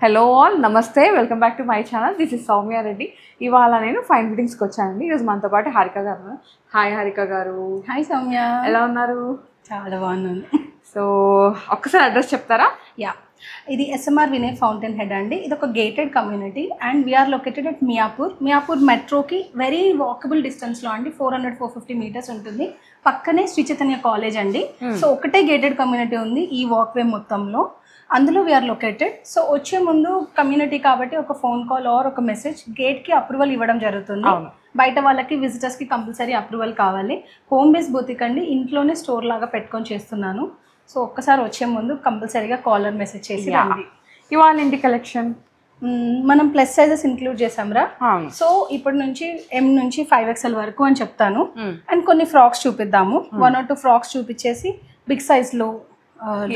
Hello all నమస్తే welcome back to my channel this is Soumya Reddy. ఇవాళ నేను ఫైన్ ఫిట్టింగ్స్కి వచ్చానండి. ఈరోజు మనతో పాటు హారిక గారు. హాయ్ హారిక గారు. హాయ్ సౌమ్య, ఎలా ఉన్నారు? చాలా బాగున్నాను. సో ఒక్కసారి అడ్రస్ చెప్తారా? యా, ఇది ఎస్ఎంఆర్ వినయ్ ఫౌంటైన్ హెడ్ అండి. ఇది ఒక gated community and we are located at Miyapur మెట్రోకి వెరీ వాకబుల్ డిస్టెన్స్లో అండి. 450 మీటర్స్ ఉంటుంది. పక్కనే శ్రీ చైతన్య కాలేజ్ అండి. సో ఒకటే గేటెడ్ కమ్యూనిటీ ఉంది ఈ వాక్వే మొత్తంలో. అందులో వీఆర్ లొకేటెడ్. సో వచ్చే ముందు కమ్యూనిటీ కాబట్టి ఒక ఫోన్ కాల్ ఆర్ ఒక మెసేజ్ గేట్కి అప్రూవల్ ఇవ్వడం జరుగుతుంది. బయట వాళ్ళకి విజిటర్స్కి కంపల్సరీ అప్రూవల్ కావాలి. హోమ్ బేస్ బొతిక్ అండి, ఇంట్లోనే స్టోర్ లాగా పెట్టుకొని చేస్తున్నాను. సో ఒక్కసారి వచ్చే ముందు కంపల్సరీగా కాలర్ మెసేజ్ చేసి రండి. ఇవాళ ఇంటి కలెక్షన్ మనం ప్లస్ సైజెస్ ఇంక్లూడ్ చేసాంరా. సో ఇప్పటి నుంచి M నుంచి 5XL వరకు అని చెప్తాను. అండ్ కొన్ని ఫ్రాక్స్ చూపిద్దాము. 1 or 2 ఫ్రాక్స్ చూపించేసి బిగ్ సైజ్లో,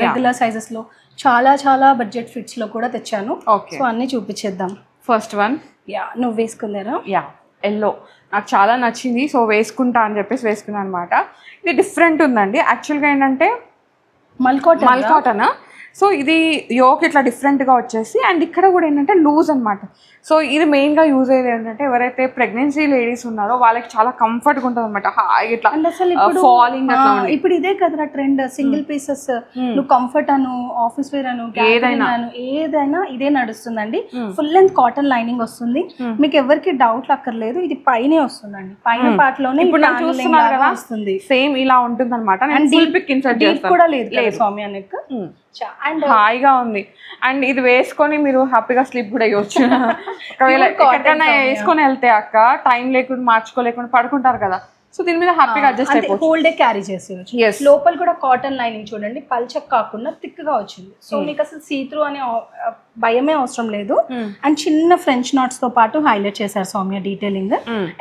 రెగ్యులర్ సైజెస్లో, చాలా చాలా బడ్జెట్ ఫిట్స్లో కూడా తెచ్చాను. సో అన్నీ చూపించేద్దాం. ఫస్ట్ వన్, యా, నువ్వు వేసుకుందారా? యా, ఎల్లో నాకు చాలా నచ్చింది. సో వేసుకుంటా అని చెప్పేసి వేసుకున్నాను అనమాట. ఇది డిఫరెంట్ ఉందండి. యాక్చువల్గా ఏంటంటే మల్కాటన్. సో ఇది యోక్ ఇట్లా డిఫరెంట్గా వచ్చేసి అండ్ ఇక్కడ కూడా ఏంటంటే లూజ్ అనమాట. సో ఇది మెయిన్గా యూజ్ అయ్యేది ఏంటంటే ఎవరైతే ప్రెగ్నెన్సీ లేడీస్ ఉన్నారో వాళ్ళకి చాలా కంఫర్ట్గా ఉంటుంది అనమాట. ఇట్లా ఫాలింగ్ అట్లా. ఇప్పుడు ఇదే కదరా ట్రెండ్, సింగిల్ పీసెస్. నువ్వు కంఫర్ట్ అను, ఆఫీస్ వేర్ అను, ఏదైనా ఇదే నడుస్తుందండి. ఫుల్ లెంత్ కాటన్ లైనింగ్ వస్తుంది. మీకు ఎవరికి డౌట్ అక్కర్లేదు, ఇది పైనే వస్తుందండి. పైన పార్ట్ లోనే వస్తుంది. సేమ్ ఇలా ఉంటుంది అనమాట. కూడా లేదు సౌమ్య నెక్. అండ్ హాయిగా ఉంది. అండ్ ఇది వేసుకొని మీరు హ్యాపీగా స్లీప్ కూడా ఇవ్వచ్చు. ఒకవేళ ఎక్కడికైనా వేసుకొని వెళ్తే అక్క టైం లేకుండా మార్చుకోలేకుండా పడుకుంటారు కదా, సో దీని మీద హ్యాపీగా అడ్జస్ట్ అయిపోవచ్చు. హోల్ డే క్యారీ చేసేయచ్చు. లోపల కూడా కాటన్ లైనింగ్ చూడండి, పల్చక్ కాకుండా థిక్ గా వచ్చింది. సో మీకు అసలు సీత్రూ అనే భయమే అవసరం లేదు. అండ్ చిన్న ఫ్రెంచ్ నాట్స్ తో పాటు హైలైట్ చేశారు సౌమ్య డీటెయిలింగ్.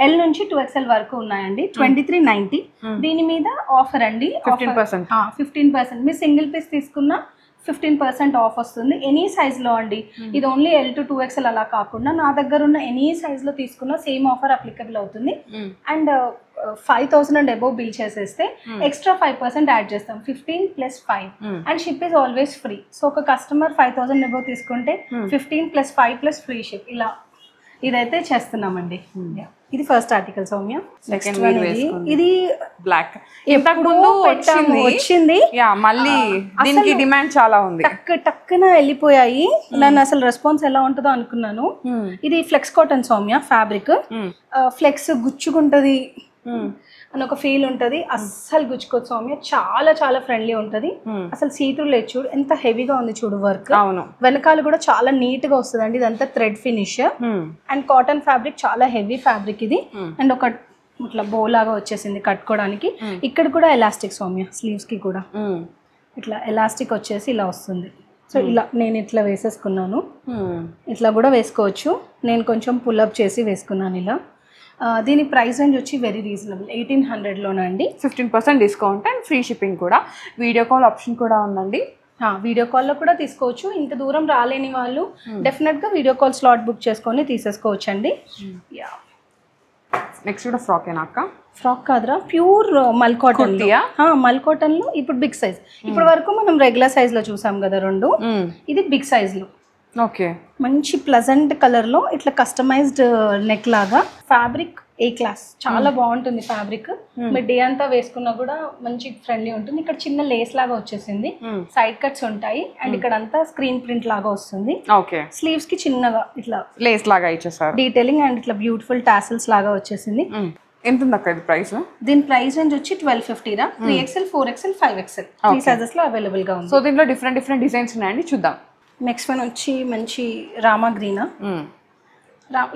L నుంచి 2XL వరకు ఉన్నాయండి. 2390. దీని మీద ఆఫర్ అండి, 15%. మీరు సింగిల్ పీస్ తీసుకున్నా 15% ఆఫ్ వస్తుంది. ఎనీ సైజ్లో అండి. ఇది ఓన్లీ L to 2XL అలా కాకుండా నా దగ్గర ఉన్న ఎనీ సైజ్లో తీసుకున్న సేమ్ ఆఫర్ అప్లికబుల్ అవుతుంది. అండ్ 5000 అండ్ అబోవ్ బిల్ చేసేస్తే ఎక్స్ట్రా 5% యాడ్ చేస్తాం. 15 + 5 and ship is always free. So ఒక కస్టమర్ 5000 అబోవ్ తీసుకుంటే 15 + 5 + ఫ్రీ షిప్. ఇలా ఇదైతే చేస్తున్నామండి. ఇది first article Soumya. Next one ఇది బ్లాక్. ఇంతకు ముందు వచ్చింది, మళ్ళీ దీనికి డిమాండ్ చాలా ఉంది. టక్కున వెళ్ళిపోయాయి. నన్ను అసలు రెస్పాన్స్ ఎలా ఉంటుందో అనుకున్నాను. ఇది flex cotton Soumya fabric. Flex గుచ్చుకుంటది అని ఒక ఫీల్ ఉంటుంది. అస్సలు గుచ్చుకోవచ్చు సౌమ్య. చాలా చాలా ఫ్రెండ్లీ ఉంటుంది. అసలు సీతులు లేదు చూడు, ఎంత హెవీగా ఉంది చూడు వర్క్. వెనకాల కూడా చాలా నీట్ గా వస్తుంది అండి. ఇదంతా thread finish and cotton fabric, చాలా హెవీ ఫ్యాబ్రిక్ ఇది. అండ్ ఒక ఇట్లా బో లాగా వచ్చేసింది కట్టుకోవడానికి. ఇక్కడ కూడా ఎలాస్టిక్ సౌమ్య, స్లీవ్స్ కి కూడా ఇట్లా ఎలాస్టిక్ వచ్చేసి ఇలా వస్తుంది. సో ఇలా నేను ఇట్లా వేసేసుకున్నాను. ఇట్లా కూడా వేసుకోవచ్చు. నేను కొంచెం పుల్అప్ చేసి వేసుకున్నాను ఇలా. దీని ప్రైస్ రేంజ్ వచ్చి వెరీ రీజనబుల్, 1800లోనండి. 15% డిస్కౌంట్ అండ్ ఫ్రీ షిప్పింగ్ కూడా. వీడియో కాల్ ఆప్షన్ కూడా ఉందండి. వీడియో కాల్లో కూడా తీసుకోవచ్చు. ఇంత దూరం రాలేని వాళ్ళు డెఫినెట్గా వీడియో కాల్ స్లాట్ బుక్ చేసుకొని తీసేసుకోవచ్చు అండి. నెక్స్ట్ కూడా ఫ్రాక్ ఏనా అక్క? ఫ్రాక్ కాదురా, ప్యూర్ మల్కాటన్. మల్కాటన్లో ఇప్పుడు బిగ్ సైజ్. ఇప్పటి వరకు మనం రెగ్యులర్ సైజ్లో చూసాం కదా రెండు, ఇది బిగ్ సైజ్లో. ఓకే, మంచి ప్లజెంట్ కలర్లో ఇట్లా కస్టమైజ్డ్ నెక్ లాగా. ఫ్యాబ్రిక్ ఏ క్లాస్, చాలా బాగుంటుంది ఫ్యాబ్రిక్. మీరు డే అంతా వేసుకున్నా కూడా మంచి ఫ్రెండ్లీ ఉంటుంది. ఇక్కడ చిన్న లేస్ లాగా వచ్చేసింది, సైడ్ కట్స్ ఉంటాయి అండ్ ఇక్కడ అంతా స్క్రీన్ ప్రింట్ లాగా వస్తుంది. స్లీవ్స్ కి చిన్నగా ఇట్లా లేస్ లాగా ఇచ్చేసారు, డీటెయిలింగ్ అండ్ ఇట్లా బ్యూటిఫుల్ టాసిల్స్ లాగా వచ్చేసింది. ఎంత ఉంది అక్క ఇది ప్రైస్? దీని ప్రైస్ రేంజ్ వచ్చి 1250 రా. 3XL, 4XL, 5XL 3 సైజెస్ లో అవైలబుల్ గా ఉంది. సో దీంట్లో డిఫరెంట్ డిజైన్స్ ఉన్నాయండి, చూద్దాం. నెక్స్ట్ వన్ వచ్చి మంచి రామా గ్రీనా.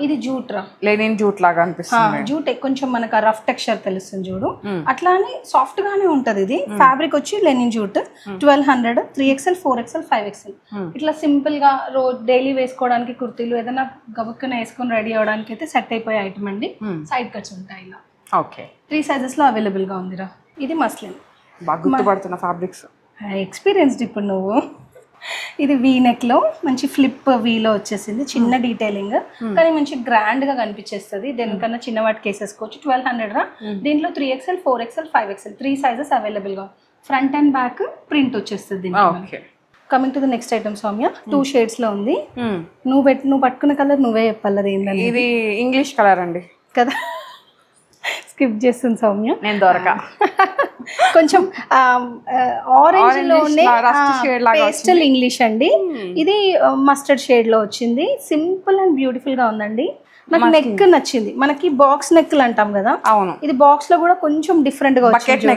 ఇది జూట్ రా, లెనిన్ జూట్ లాగా అనిపిస్తుంది. జూట్ కొంచెం మనకు రఫ్ టెక్స్చర్ తెలుస్తుంది చూడు, అట్లానే సాఫ్ట్ గానే ఉంటది. ఇది ఫ్యాబ్రిక్ వచ్చి linen jute. 1200, 3XL, 4XL, 5XL. ఇట్లా సింపుల్ గా రోజు డైలీ వేసుకోవడానికి, కుర్తీలు ఏదైనా గబుక్కున వేసుకొని రెడీ అవడానికి అయితే సెట్ అయిపోయే ఐటమ్ అండి. సైడ్ కట్స్ ఉంటాయి ఇలా. ఓకే, 3 సైజెస్ లో అవైలబుల్ గా ఉందిరా. ఇది మస్లిన్. బాగా గుర్తుపడుతున్న ఫ్యాబ్రిక్స్, ఎక్స్పీరియన్స్డ్ ఇప్పుడు నువ్వు. ఇది వీ నెక్ లో మంచి ఫ్లిప్ వీలో వచ్చేసింది, చిన్న డీటెయిలింగ్ కానీ మంచి గ్రాండ్ గా కనిపించేస్తుంది. దేనికన్నా చిన్న వాటికి వేసేసుకోవచ్చు. 1200 రా. దీంట్లో 3XL, 4XL, 5XL 3 sizes available గా. ఫ్రంట్ అండ్ బ్యాక్ ప్రింట్ వచ్చేస్తుంది. Coming to the next item Soumya 2 shades లో ఉంది. నువ్వు పట్టుకున్న కలర్ నువ్వే చెప్పాలి అది ఏంటంటే. ఇది ఇంగ్లీష్ కలర్ అండి కదా, స్కిప్ చేస్తుంది సౌమ్య, నేను దొరక. కొంచెం ఆరెంజ్ లోనే పేస్టల్ ఇంగ్లీష్ అండి. ఇది మస్టర్డ్ షేడ్ లో వచ్చింది. సింపుల్ అండ్ బ్యూటిఫుల్ గా ఉందండి. నాకు నెక్ నచ్చింది. మనకి బాక్స్ నెక్ అంటాం కదా, అవును, ఇది బాక్స్ లో కూడా కొంచెం డిఫరెంట్ గా వచ్చింది.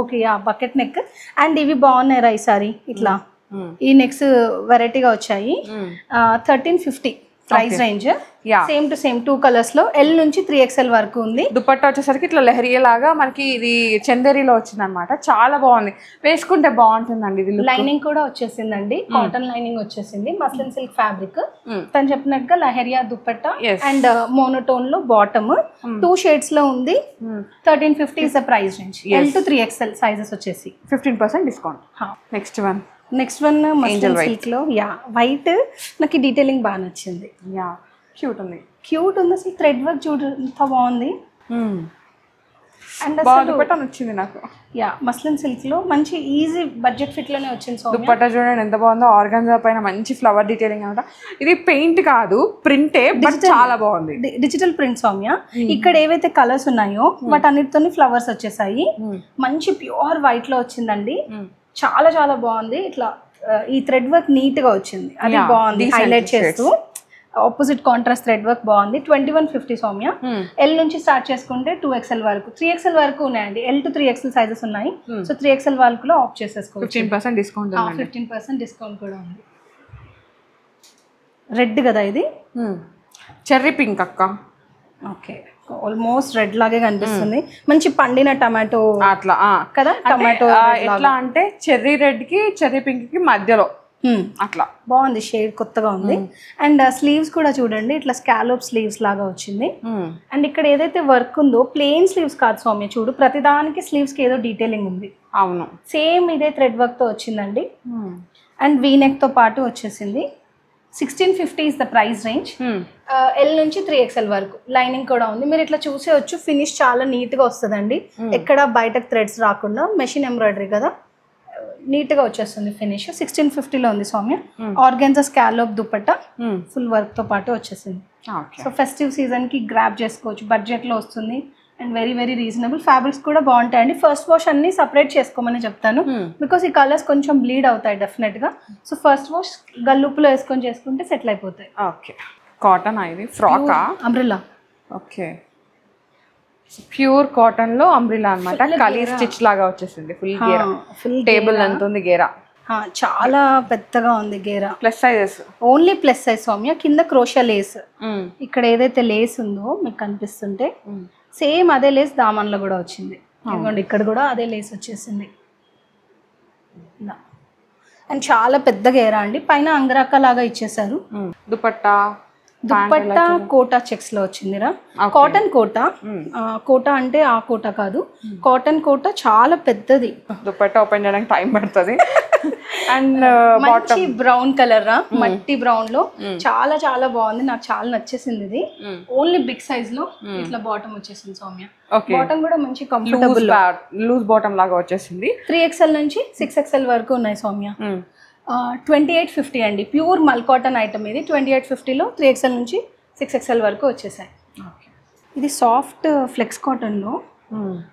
Okay, bucket neck. అండ్ ఇవి బాగున్నాయి ఈసారి ఇట్లా ఈ నెక్స్ వెరైటీగా వచ్చాయి. 1350 price range. Same to same 2 colours లో L నుంచి 3XL వరకు ఉంది. దుపట్టా వచ్చేసరికి ఇట్లా లెహరియా లాగా మనకి ఇది చందేరిలో వచ్చింది అనమాట. చాలా బాగుంది, వేసుకుంటే బాగుంటుందండి. ఇది లైనింగ్ కూడా వచ్చేసిందండి, కాటన్ లైనింగ్ వచ్చేసింది, మస్లిన్ సిల్క్ ఫ్యాబ్రిక్. తను చెప్పినట్టుగా లెహరియా దుపట్టా అండ్ మోనోటోన్ లో బాటమ్ 2 షేడ్స్ లో ఉంది. 1350 is the price range. L to 3XL sizes వచ్చేసి 15% discount. Next one muslin silk లో వైట్. నాకు డీటెయిలింగ్ బాగా నచ్చింది. క్యూట్ ఉంది అసలు థ్రెడ్ వర్క్ చూడు ఎంత బాగుంది. అండ్ దుపట్టా నచ్చింది నాకు. మస్లిన్ సిల్క్ లో మంచి ఈజీ బడ్జెట్ ఫిట్ లోనే వచ్చింది. దుపట్టా చూడండి ఎంత బాగుందో. ఆర్గాన్జా పైన మంచి ఫ్లవర్ డీటెయిలింగ్ అనమాట. ఇది పెయింట్ కాదు, ప్రింటే, బట్ చాలా బాగుంది. Digital print Soumya. ఇక్కడ ఏవైతే కలర్స్ ఉన్నాయో వాటి అన్నిటితో ఫ్లవర్స్ వచ్చేసాయి. మంచి ప్యూర్ వైట్ లో వచ్చిందండి. చాలా చాలా బాగుంది. ఇట్లా ఈ థ్రెడ్ వర్క్ నీట్ గా వచ్చింది, అది బాగుంది. హైలైట్ చేస్తూ ఆపోజిట్ కాంట్రాస్ట్ థ్రెడ్ వర్క్ బాగుంది. 2150 సౌమ్య. L నుంచి స్టార్ట్ చేసుకుంటే 2XL వరకు, 3XL వరకు ఉన్నాయండి. L to 3XL సైజెస్ ఉన్నాయి. సో 3XL వరకు ఆఫ్ చేసేసుకోవచ్చు. 15% డిస్కౌంట్. 15% డిస్కౌంట్ కూడా ఉంది. రెడ్ కదా ఇది, చెర్రీ పింక్ అక్క. ఓకే, ఆల్మోస్ట్ రెడ్ లాగే కనిపిస్తుంది. మంచి పండిన టమాటో అట్లా కదా. టమాటో ఎట్లా అంటే చెర్రీ రెడ్ కి చెర్రీ పింక్ కి మధ్యలో అట్లా బాగుంది. షేడ్ కొత్తగా ఉంది. అండ్ స్లీవ్స్ కూడా చూడండి, ఇట్లా స్కాలోప్ స్లీవ్స్ లాగా వచ్చింది. అండ్ ఇక్కడ ఏదైతే వర్క్ ఉందో ప్లెయిన్ స్లీవ్స్ కాదు సౌమ్య, చూడు ప్రతిదానికి స్లీవ్స్ కి ఏదో డీటెయిలింగ్ ఉంది. అవును, సేమ్ ఇదే థ్రెడ్ వర్క్ తో వచ్చిందండి. అండ్ వీ నెక్ తో పాటు వచ్చేసింది. 1650 is the price range. L నుంచి 3XL వరకు లైనింగ్ కూడా ఉంది. మీరు ఇట్లా చూసేవచ్చు. ఫినిష్ చాలా నీట్ గా వస్తుందండి, ఎక్కడ బయటకు థ్రెడ్స్ రాకుండా. మెషిన్ ఎంబ్రాయిడరీ కదా, నీట్ గా వచ్చేస్తుంది ఫినిష్. 1650 లో ఉంది Soumya. Organza scallop dupatta full work తో పాటు వచ్చేసింది. సో ఫెస్టివ్ సీజన్ కి గ్రాబ్ చేసుకోవచ్చు, బడ్జెట్ లో వస్తుంది. And very very reasonable. Fabrics కూడా బాగుంటాయండి. ఫస్ట్ వాష్ అన్ని సపరేట్ చేసుకోమని చెప్తాను, బికాస్ ఈ కలర్స్ కొంచెం బ్లీడ్ అవుతాయి డెఫినెట్ గా. సో ఫస్ట్ వాష్ గల్లుప్పులో వేసుకొని చేసుకుంటే సెటిల్ అయిపోతాయి. ఓకే, కాటన్ ఇది frock umbrella. Okay, pure cotton లో అంబ్రెల్లా అన్నమాట. కలీ స్టిచ్ లాగా వచ్చేసింది. ఫుల్ టేబుల్ ఎంత ఉంది గేరా, చాలా పెద్దగా ఉంది గేరా. Plus sizes, only plus size Soumya. కింద క్రోషియా లేస్, ఇక్కడ ఏదైతే లేస్ ఉందో మీకు కనిపిస్తుంటే సేమ్ అదే లేస్ దామన్లో కూడా వచ్చింది. ఇదిగోండి, ఇక్కడ కూడా అదే లేస్ వచ్చేసింది. అండ్ చాలా పెద్ద గేరా అండి. పైన అంగరాక లాగా ఇచ్చేసారు. దుపట్టా కోటా చెక్స్ లో వచ్చిందిరా. Cotton quota. కోటా అంటే ఆ కోటా కాదు, కాటన్ కోటా చాలా పెద్దది. దుపట్టా ఓపెన్ చేయడానికి టైం పడుతుంది. అండ్ మంచి బ్రౌన్ కలర్ రా, మట్టి బ్రౌన్ లో చాలా చాలా బాగుంది. నాకు చాలా నచ్చేసింది ఇది. ఓన్లీ బిగ్ సైజ్ లో ఇట్లా బాటమ్ వచ్చేసింది సౌమ్య. బాటమ్ కూడా మంచి కంఫర్టబుల్ లూజ్ బాటమ్ లాగా వచ్చేసింది. 3XL నుంచి 6XL వరకు ఉన్నాయి సౌమ్య. 2850 అండి. ప్యూర్ మల్ కాటన్ ఐటమ్ ఇది. 2850లో 3XL నుంచి 6XL వరకు వచ్చేసాయి. ఇది సాఫ్ట్ ఫ్లెక్స్ కాటన్లో.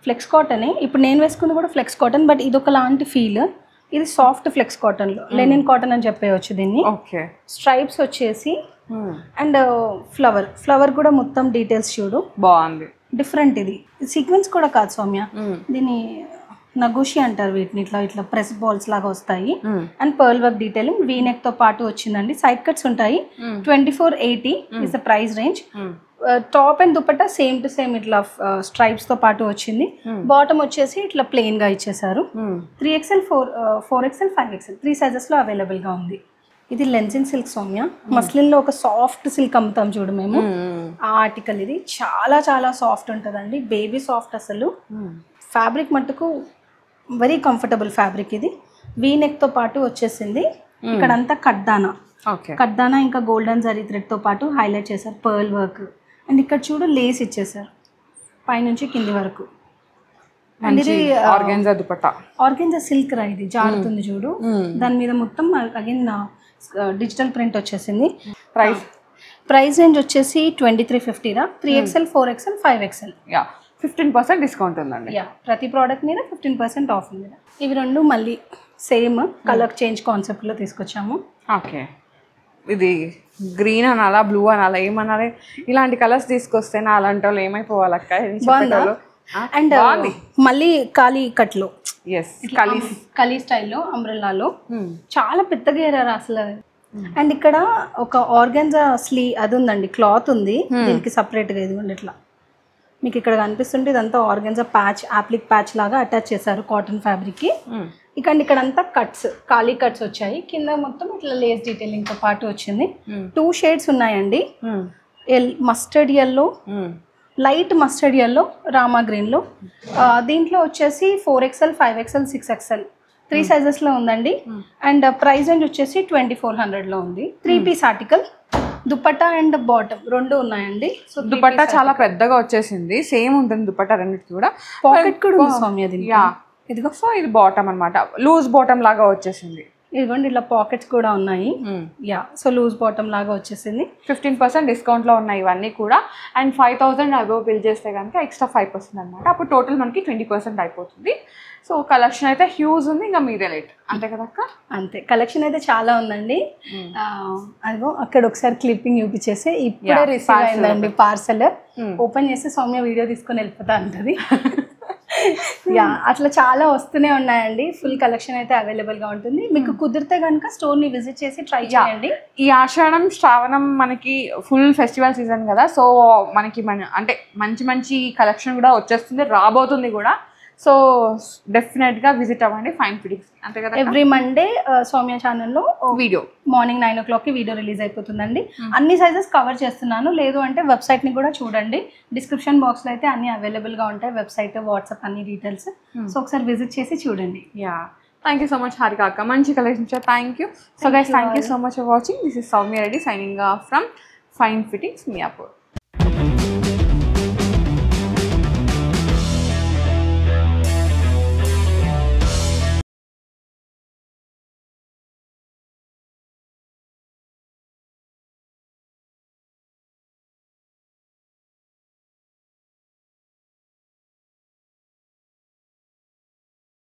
ఫ్లెక్స్ కాటనే ఇప్పుడు నేను వేసుకుంది కూడా ఫ్లెక్స్ కాటన్, బట్ ఇది ఒకలాంటి ఫీల్. ఇది సాఫ్ట్ ఫ్లెక్స్ కాటన్లో లెనిన్ కాటన్ అని చెప్పేయచ్చు దీన్ని. స్ట్రైప్స్ వచ్చేసి అండ్ ఫ్లవర్ కూడా మొత్తం డీటెయిల్స్ చూడు, బాగుంది, డిఫరెంట్. ఇది సీక్వెన్స్ కూడా కాదు సౌమ్య, దీన్ని నగోషి అంటారు వీటిని. ఇట్లా ఇట్లా ప్రెస్ బాల్స్ లాగా వస్తాయి. And pearl work detailing V neck తో పాటు వచ్చిందండి. సైడ్ కట్స్ ఉంటాయి. 2480 is the price range. Top and dupatta same to same ఇట్లా స్ట్రైప్స్ తో పాటు వచ్చింది. బాటమ్ వచ్చేసి ఇట్లా ప్లెయిన్ గా ఇచ్చేసారు. 3XL 4XL 5XL 3 సైజెస్ లో అవైలబుల్ గా ఉంది. ఇది లెన్సిన్ సిల్క్ సౌమ్య. మస్లిన్ లో ఒక సాఫ్ట్ సిల్క్ అమ్ముతాం చూడు మేము, ఆ ఆర్టికల్ ఇది. చాలా చాలా సాఫ్ట్ ఉంటుందండి, బేబీ సాఫ్ట్. అసలు ఫ్యాబ్రిక్ మట్టుకు వెరీ కంఫర్టబుల్ ఫ్యాబ్రిక్ ఇది. వీ నెక్ తో పాటు వచ్చేసింది. ఇక్కడంతా కడ్దానా ఇంకా గోల్డెన్ జరీ థ్రెడ్ తో పాటు హైలైట్ చేశారు, పర్ల్ వర్క్. అండ్ ఇక్కడ చూడు లేస్ ఇచ్చేసారు పైనుంచి కింది వరకు. మంచి ఆర్గాన్జా దుపట్టా. ఆర్గాన్జా సిల్క్ రా, ఇది జారుతుంది చూడు, దాని మీద మొత్తం అగైన్ డిజిటల్ ప్రింట్ వచ్చేసింది. ప్రైస్ రేంజ్ వచ్చేసి 2350 రా. 3XL 4XL 5XL. 15% డిస్కౌంట్ ఉందండి. ప్రతి ప్రోడక్ట్ మీద 15% ఆఫ్ ఉంది. ఇవి రెండు మళ్ళీ సేమ్ కలర్ చేంజ్ కాన్సెప్ట్లో తీసుకొచ్చాము. ఓకే, ఇది గ్రీన్ అనాలా బ్లూ అనాలా ఏమనాలి, ఇలాంటి కలర్స్ తీసుకొస్తే నా అలాంటి వాళ్ళు ఏమైపోవాలి అక్క. అండ్ మళ్ళీ ఖాళీ కట్లో కలీ స్టైల్లో అంబ్రెల్లాలో చాలా పెద్దగా ఏరారు అసలు. అండ్ ఇక్కడ ఒక ఆర్గాన్జా అది ఉందండి, క్లాత్ ఉంది దీనికి సపరేట్గా. ఇదిగోండి ఇట్లా మీకు ఇక్కడ కనిపిస్తుంటే ఇదంతా ఆర్గాన్జా ప్యాచ్, యాప్లిక్ ప్యాచ్ లాగా అటాచ్ చేశారు కాటన్ ఫ్యాబ్రిక్కి. ఇక్కడ అంతా కట్స్, ఖాళీ కట్స్ వచ్చాయి. కింద మొత్తం ఇట్లా లేస్ డీటెయిలింగ్ తో పాటు వచ్చింది. 2 షేడ్స్ ఉన్నాయండి, mustard yellow, light mustard yellow, Rama గ్రీన్లో. దీంట్లో వచ్చేసి 4XL 5XL 6XL 3 సైజెస్లో ఉందండి. అండ్ ప్రైస్ రేంజ్ వచ్చేసి 2400లో ఉంది. 3 piece article, dupatta and bottom రెండు ఉన్నాయండి. సో దుపట్టా చాలా పెద్దగా వచ్చేసింది, సేమ్ ఉంటుంది దుపట్టా రెండింటికి కూడా. పాకెట్ కూడా ఉంది సౌమ్య దీనికి. ఇదిగో, సో ఇది బాటమ్ అనమాట, లూజ్ బాటమ్ లాగా వచ్చేసింది. ఇదిగోండి ఇట్లా పాకెట్స్ కూడా ఉన్నాయి. సో లూజ్ బాటమ్ లాగా వచ్చేసింది. 15% డిస్కౌంట్లో ఉన్నాయి ఇవన్నీ కూడా. అండ్ 5000 అబోవ్ బిల్ చేస్తే కనుక ఎక్స్ట్రా 5% అనమాట. అప్పుడు టోటల్ మనకి 20% అయిపోతుంది. సో కలెక్షన్ అయితే హ్యూజ్ ఉంది, ఇంకా మీదే లేట్ అంతే కదా అక్క? అంతే, కలెక్షన్ అయితే చాలా ఉందండి. అదిగో అక్కడ ఒకసారి క్లిప్పింగ్ చూపించేసి ఇప్పుడే రిసీవ్ అయిందండి పార్సల్. ఓపెన్ చేసి సౌమ్య వీడియో తీసుకొని వెళ్ళిపోతా అంటది. అట్లా చాలా వస్తూనే ఉన్నాయండి. ఫుల్ కలెక్షన్ అయితే అవైలబుల్గా ఉంటుంది. మీకు కుదిరితే కనుక స్టోర్ని విజిట్ చేసి ట్రై చేయండి. ఈ ఆషాఢం శ్రావణం మనకి ఫుల్ ఫెస్టివల్ సీజన్ కదా, సో మనకి అంటే మంచి కలెక్షన్ కూడా వచ్చేస్తుంది, రాబోతుంది కూడా. సో డెఫినెట్గా విజిట్ అవ్వండి ఫైన్ ఫిట్టింగ్స్, అంతే కదా? ఎవ్రీ మండే సౌమ్య ఛానల్లో వీడియో మార్నింగ్ 9 o'clockకి వీడియో రిలీజ్ అయిపోతుందండి. అన్ని సైజెస్ కవర్ చేస్తున్నాను. లేదు అంటే వెబ్సైట్ని కూడా చూడండి, డిస్క్రిప్షన్ బాక్స్లో అయితే అన్ని అవైలబుల్గా ఉంటాయి, వెబ్సైట్, వాట్సాప్ అన్ని డీటెయిల్స్. సో ఒకసారి విజిట్ చేసి చూడండి. Thank you so much Harika అక్క, మంచి కలెక్షన్ ఇచ్చారు. Thank you. So guys, thank you so much for watching. This is Soumya Reddy signing off from fine fittings Miyapur.